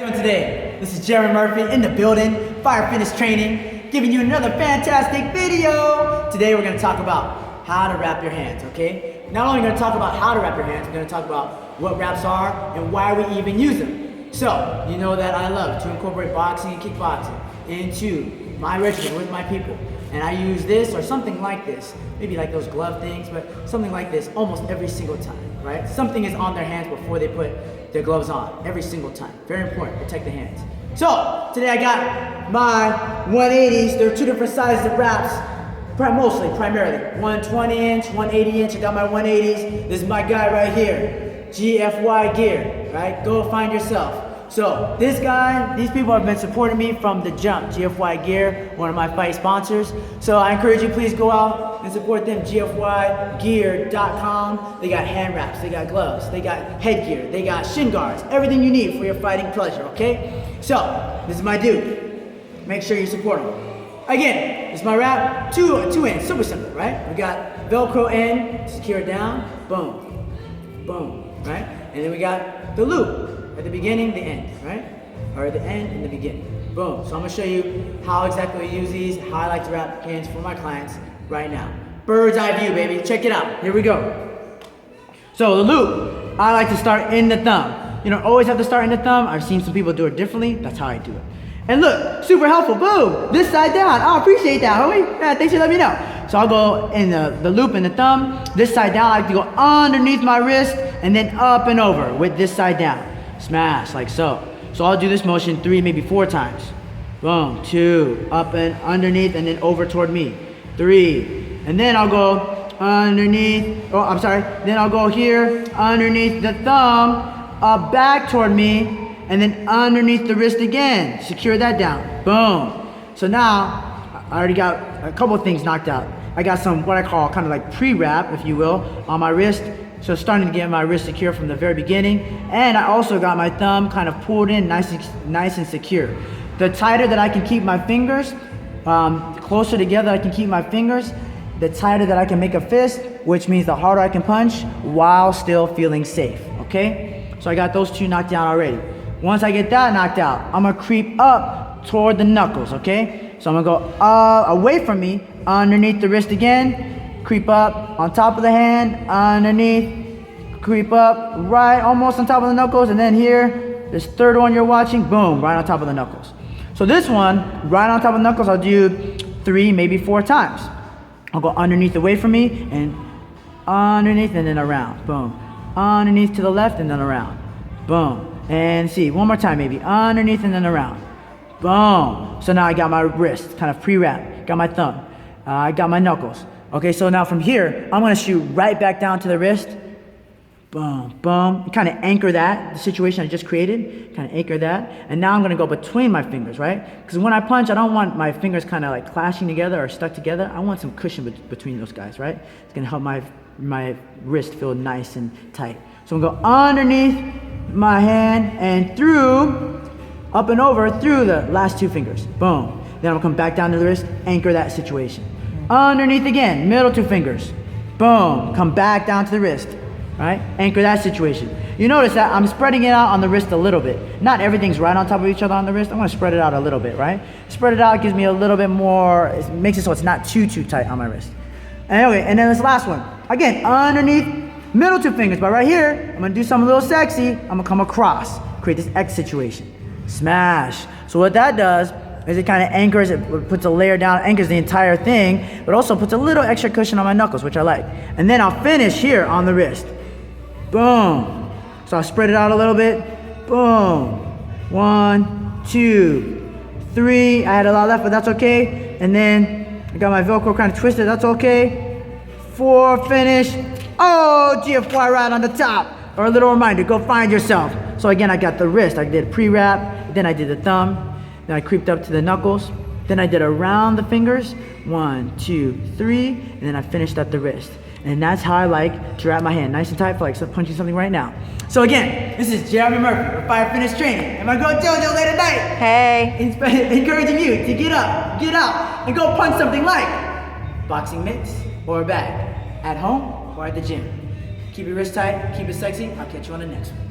Doing today? This is Jeremy Murphy in the building, Fire Fitness Training, giving you another fantastic video. Today we're going to talk about how to wrap your hands, okay? Not only going to talk about how to wrap your hands, we're going to talk about what wraps are and why we even use them. So, you know that I love to incorporate boxing and kickboxing into my regimen with my people. And I use this or something like this, maybe like those glove things, but something like this almost every single time, right? Something is on their hands before they put their gloves on, every single time. Very important, protect the hands. So, today I got my 180s. There are two different sizes of wraps, primarily. 120 inch, 180 inch, I got my 180s. This is my guy right here, GFY Gear, right? Go find yourself. So this guy, these people have been supporting me from the jump. GFY Gear, one of my fight sponsors. So I encourage you, please go out and support them. GFYgear.com. They got hand wraps, they got gloves, they got headgear, they got shin guards, everything you need for your fighting pleasure, okay? So, this is my dude. Make sure you support him. Again, this is my wrap, two ends, super simple, right? We got Velcro end, secure it down, boom, boom, right? And then we got the loop. At the beginning, the end, right? Or at the end and the beginning. Boom. So I'm gonna show you how exactly we use these, how I like to wrap hands for my clients right now. Bird's eye view, baby. Check it out. Here we go. So the loop, I like to start in the thumb. You don't always have to start in the thumb. I've seen some people do it differently. That's how I do it. And look, super helpful. Boom. This side down. I appreciate that, homie. Yeah, thanks for letting me know. So I'll go in the loop in the thumb. This side down, I like to go underneath my wrist and then up and over with this side down. Smash, like so. So I'll do this motion 3, maybe 4 times. Boom, 2, up and underneath, and then over toward me. 3, and then I'll go underneath, then I'll go here, underneath the thumb, back toward me, and then underneath the wrist again. Secure that down, boom. So now, I already got a couple of things knocked out. I got some, what I call kind of like pre-wrap, if you will, on my wrist. So starting to get my wrist secure from the very beginning. And I also got my thumb kind of pulled in nice and secure. The tighter that I can keep my fingers, closer together I can keep my fingers, the tighter that I can make a fist, which means the harder I can punch while still feeling safe, okay? So I got those 2 knocked down already. Once I get that knocked out, I'm gonna creep up toward the knuckles, okay? So I'm gonna go away from me, underneath the wrist again, creep up on top of the hand, underneath, creep up right almost on top of the knuckles, and then here, this third one you're watching, boom, right on top of the knuckles. So this one, right on top of the knuckles, I'll do 3, maybe 4 times. I'll go underneath away from me, and underneath, and then around, boom. Underneath to the left, and then around, boom. And see, one more time maybe, underneath and then around, boom. So now I got my wrist, kind of pre-wrap, got my thumb, I got my knuckles. Okay, so now from here, I'm gonna shoot right back down to the wrist. Boom, boom. Kind of anchor that, the situation I just created. Kind of anchor that. And now I'm gonna go between my fingers, right? Because when I punch, I don't want my fingers kind of like clashing together or stuck together. I want some cushion between those guys, right? It's gonna help my wrist feel nice and tight. So I'm gonna go underneath my hand and through, up and over through the last 2 fingers. Boom. Then I'll come back down to the wrist, anchor that situation. Underneath again, middle 2 fingers. Boom, come back down to the wrist, right? Anchor that situation. You notice that I'm spreading it out on the wrist a little bit. Not everything's right on top of each other on the wrist. I'm gonna spread it out a little bit, right? Spread it out gives me a little bit more, it makes it so it's not too tight on my wrist. Anyway, and then this last one. Again, underneath, middle 2 fingers, but right here, I'm gonna do something a little sexy. I'm gonna come across, create this X situation. Smash. So what that does is it kind of anchors, it puts a layer down, anchors the entire thing, but also puts a little extra cushion on my knuckles, which I like. And then I'll finish here on the wrist. Boom. So I'll spread it out a little bit. Boom. 1, 2, 3. I had a lot left, but that's okay. And then I got my Velcro kind of twisted, that's okay. 4, finish. Oh, GFY right on the top. Or a little reminder, go find yourself. So again, I got the wrist, I did pre-wrap, then I did the thumb. Then I creeped up to the knuckles. Then I did around the fingers. 1, 2, 3. And then I finished at the wrist. And that's how I like to wrap my hand. Nice and tight, feel like punching something right now. So again, this is Jeremy Murphy for Fire Fitness Training. And my girl JoJo late at night. Hey. Encouraging you to get up, get out, and go punch something like boxing mitts or a bag. At home or at the gym. Keep your wrist tight, keep it sexy. I'll catch you on the next one.